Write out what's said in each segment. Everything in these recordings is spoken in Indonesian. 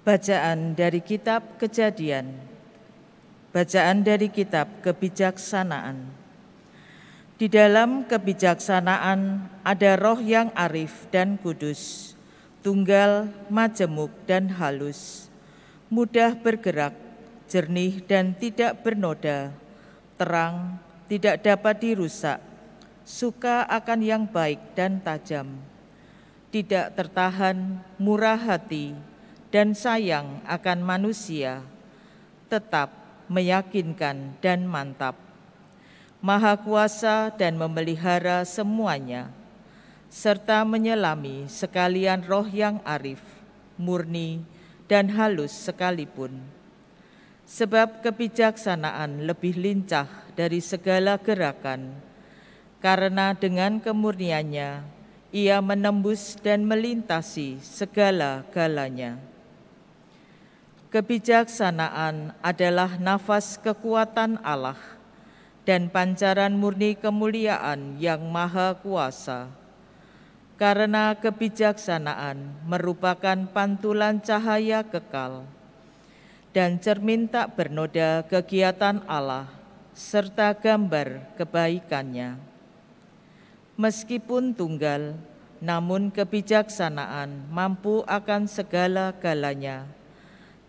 Bacaan dari Kitab Kejadian. Bacaan dari Kitab Kebijaksanaan. Di dalam kebijaksanaan ada roh yang arif dan kudus, tunggal, majemuk dan halus, mudah bergerak, jernih dan tidak bernoda, terang, tidak dapat dirusak, suka akan yang baik dan tajam, tidak tertahan, murah hati, dan sayang akan manusia, tetap meyakinkan dan mantap, maha kuasa dan memelihara semuanya, serta menyelami sekalian roh yang arif, murni, dan halus sekalipun. Sebab kebijaksanaan lebih lincah dari segala gerakan, karena dengan kemurniannya ia menembus dan melintasi segala-galanya. Kebijaksanaan adalah nafas kekuatan Allah dan pancaran murni kemuliaan yang maha kuasa. Karena kebijaksanaan merupakan pantulan cahaya kekal dan cermin tak bernoda kegiatan Allah serta gambar kebaikannya. Meskipun tunggal, namun kebijaksanaan mampu akan segala-galanya,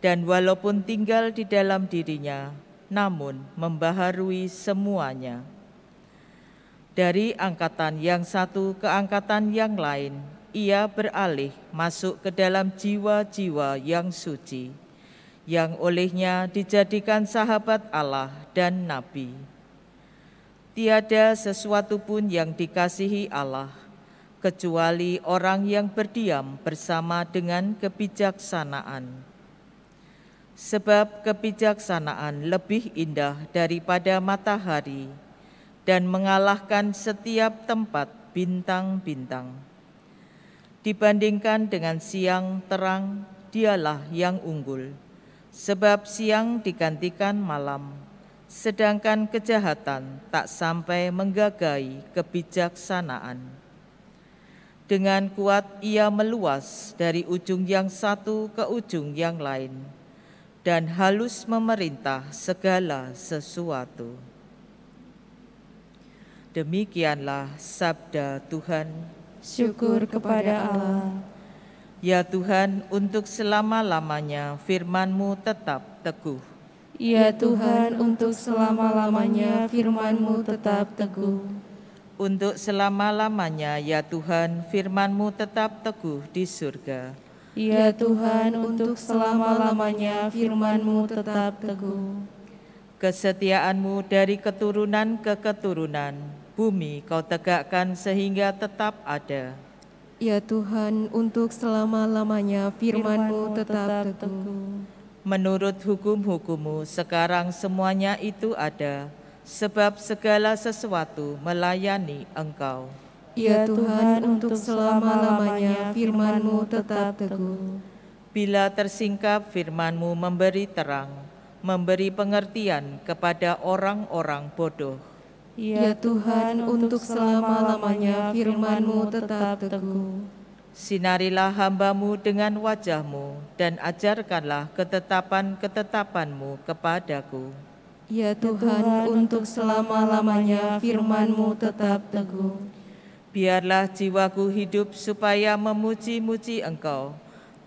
dan walaupun tinggal di dalam dirinya, namun membaharui semuanya. Dari angkatan yang satu ke angkatan yang lain, ia beralih masuk ke dalam jiwa-jiwa yang suci, yang olehnya dijadikan sahabat Allah dan Nabi. Tiada sesuatu pun yang dikasihi Allah, kecuali orang yang berdiam bersama dengan kebijaksanaan. Sebab kebijaksanaan lebih indah daripada matahari dan mengalahkan setiap tempat bintang-bintang. Dibandingkan dengan siang terang, dialah yang unggul, sebab siang digantikan malam, sedangkan kejahatan tak sampai menggagai kebijaksanaan. Dengan kuat ia meluas dari ujung yang satu ke ujung yang lain, dan halus memerintah segala sesuatu. Demikianlah sabda Tuhan. Syukur kepada Allah. Ya Tuhan, untuk selama-lamanya firman-Mu tetap teguh. Ya Tuhan, untuk selama-lamanya firman-Mu tetap teguh. Untuk selama-lamanya, ya Tuhan, firman-Mu tetap teguh di surga. Ya Tuhan, untuk selama-lamanya firman-Mu tetap teguh. Kesetiaan-Mu dari keturunan ke keturunan, bumi Kau tegakkan sehingga tetap ada. Ya Tuhan, untuk selama-lamanya firman-Mu tetap teguh. Menurut hukum-hukum-Mu sekarang semuanya itu ada, sebab segala sesuatu melayani Engkau. Ya Tuhan, untuk selama-lamanya firman-Mu tetap teguh. Bila tersingkap firman-Mu memberi terang, memberi pengertian kepada orang-orang bodoh. Ya Tuhan, untuk selama-lamanya firman-Mu tetap teguh. Sinarilah hamba-Mu dengan wajah-Mu dan ajarkanlah ketetapan-ketetapan-Mu kepadaku. Ya Tuhan, untuk selama-lamanya firman-Mu tetap teguh. Biarlah jiwaku hidup supaya memuji-muji Engkau,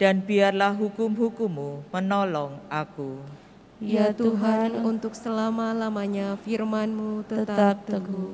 dan biarlah hukum-hukum-Mu menolong aku. Ya Tuhan, untuk selama-lamanya firman-Mu tetap teguh.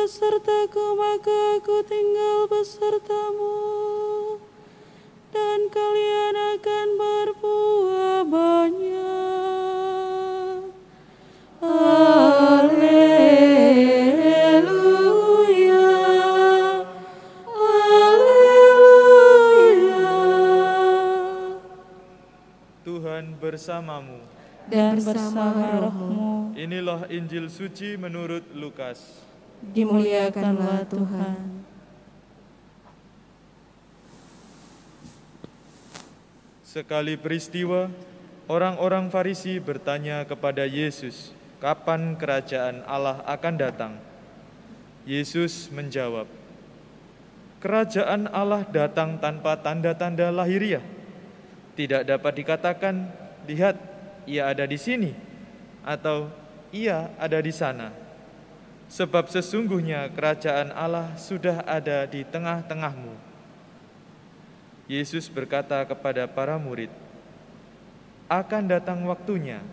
Besertaku maka aku tinggal besertamu, dan kalian akan berbuah banyak. Haleluya. bersamamu. dan bersama rohmu. Inilah Injil suci menurut Lukas. Dimuliakanlah Tuhan. Sekali peristiwa, orang-orang Farisi bertanya kepada Yesus, kapan kerajaan Allah akan datang? Yesus menjawab, kerajaan Allah datang tanpa tanda-tanda lahiriah. Tidak dapat dikatakan, lihat, ia ada di sini, atau ia ada di sana. Sebab sesungguhnya kerajaan Allah sudah ada di tengah-tengahmu. Yesus berkata kepada para murid, akan datang waktunya,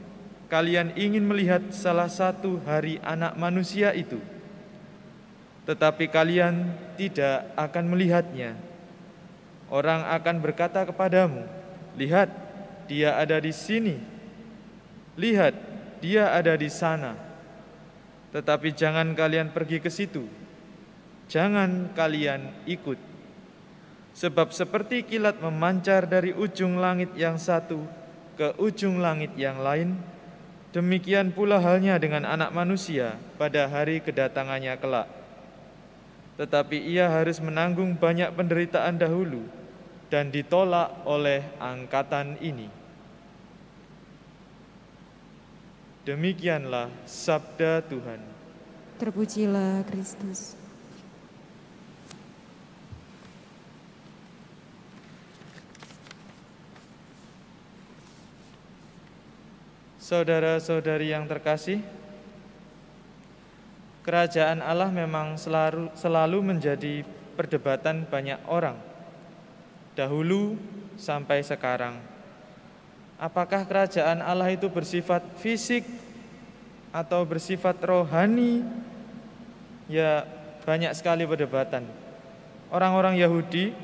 kalian ingin melihat salah satu hari Anak Manusia itu, tetapi kalian tidak akan melihatnya. Orang akan berkata kepadamu, lihat, dia ada di sini. Lihat, dia ada di sana. Tetapi jangan kalian pergi ke situ. Jangan kalian ikut. Sebab seperti kilat memancar dari ujung langit yang satu ke ujung langit yang lain, demikian pula halnya dengan Anak Manusia pada hari kedatangannya kelak. Tetapi ia harus menanggung banyak penderitaan dahulu dan ditolak oleh angkatan ini. Demikianlah sabda Tuhan. Terpujilah Kristus. Saudara-saudari yang terkasih, kerajaan Allah memang selalu menjadi perdebatan banyak orang, dahulu sampai sekarang. Apakah kerajaan Allah itu bersifat fisik atau bersifat rohani? Ya, banyak sekali perdebatan. Orang-orang Yahudi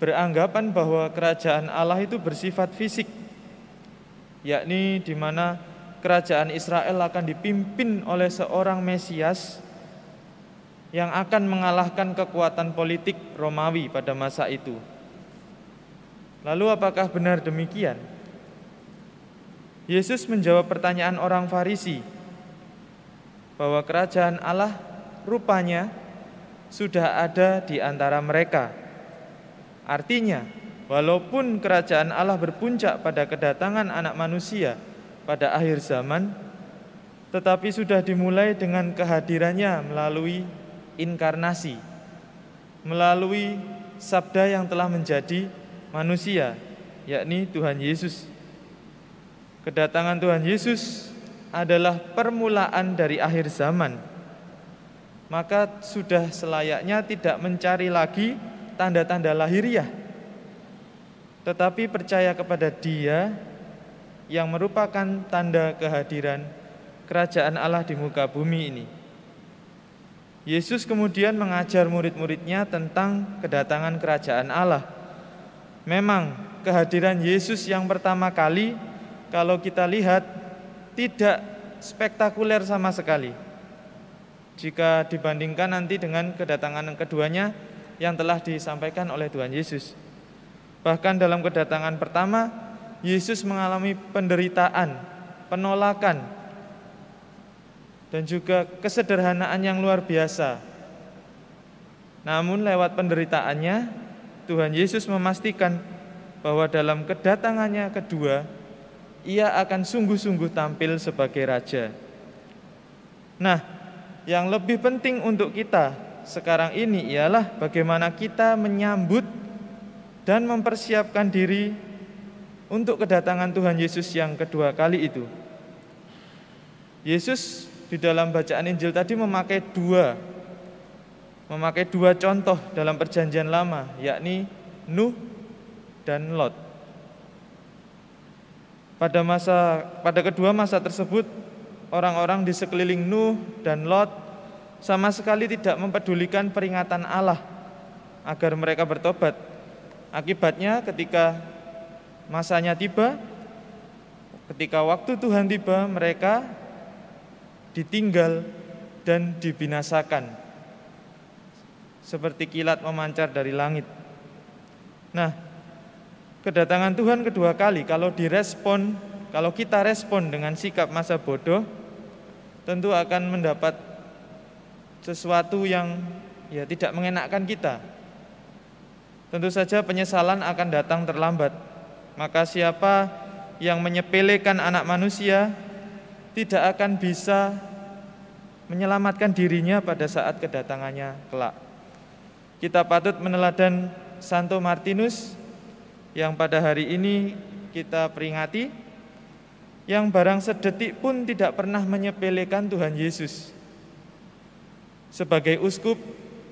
beranggapan bahwa kerajaan Allah itu bersifat fisik, yakni di mana kerajaan Israel akan dipimpin oleh seorang Mesias yang akan mengalahkan kekuatan politik Romawi pada masa itu. Lalu apakah benar demikian? Yesus menjawab pertanyaan orang Farisi bahwa kerajaan Allah rupanya sudah ada di antara mereka. Artinya, walaupun kerajaan Allah berpuncak pada kedatangan Anak Manusia pada akhir zaman, tetapi sudah dimulai dengan kehadirannya melalui inkarnasi, melalui sabda yang telah menjadi manusia, yakni Tuhan Yesus. Kedatangan Tuhan Yesus adalah permulaan dari akhir zaman. Maka sudah selayaknya tidak mencari lagi tanda-tanda lahiriah, tetapi percaya kepada Dia yang merupakan tanda kehadiran kerajaan Allah di muka bumi ini. Yesus kemudian mengajar murid-muridnya tentang kedatangan kerajaan Allah. Memang kehadiran Yesus yang pertama kali, kalau kita lihat, tidak spektakuler sama sekali jika dibandingkan nanti dengan kedatangan keduanya yang telah disampaikan oleh Tuhan Yesus. Bahkan dalam kedatangan pertama, Yesus mengalami penderitaan, penolakan, dan juga kesederhanaan yang luar biasa. Namun lewat penderitaannya, Tuhan Yesus memastikan bahwa dalam kedatangannya kedua, Ia akan sungguh-sungguh tampil sebagai Raja. Nah, yang lebih penting untuk kita sekarang ini ialah bagaimana kita menyambut dan mempersiapkan diri untuk kedatangan Tuhan Yesus yang kedua kali itu. Yesus di dalam bacaan Injil tadi memakai dua contoh dalam Perjanjian Lama, yakni Nuh dan Lot. Pada kedua masa tersebut, orang-orang di sekeliling Nuh dan Lot sama sekali tidak mempedulikan peringatan Allah agar mereka bertobat. Akibatnya ketika masanya tiba, ketika waktu Tuhan tiba, mereka ditinggal dan dibinasakan seperti kilat memancar dari langit. Nah, kedatangan Tuhan kedua kali, kalau kita respon dengan sikap masa bodoh, tentu akan mendapat sesuatu yang tidak mengenakkan kita. Tentu saja penyesalan akan datang terlambat. Maka siapa yang menyepelekan anak manusia tidak akan bisa menyelamatkan dirinya pada saat kedatangannya kelak. Kita patut meneladan Santo Martinus yang pada hari ini kita peringati, yang barang sedetik pun tidak pernah menyepelekan Tuhan Yesus. Sebagai uskup,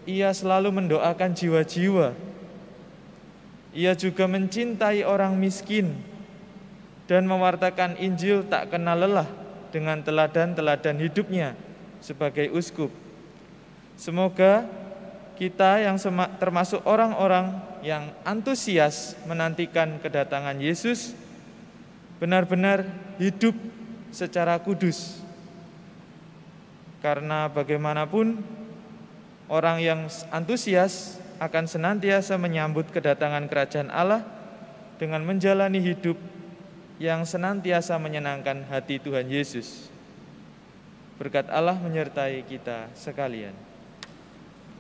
ia selalu mendoakan jiwa-jiwa. Ia juga mencintai orang miskin dan mewartakan Injil tak kenal lelah dengan teladan-teladan hidupnya sebagai uskup. Semoga kita yang termasuk orang-orang yang antusias menantikan kedatangan Yesus benar-benar hidup secara kudus. Karena bagaimanapun orang yang antusias akan senantiasa menyambut kedatangan kerajaan Allah dengan menjalani hidup yang senantiasa menyenangkan hati Tuhan Yesus. Berkat Allah menyertai kita sekalian.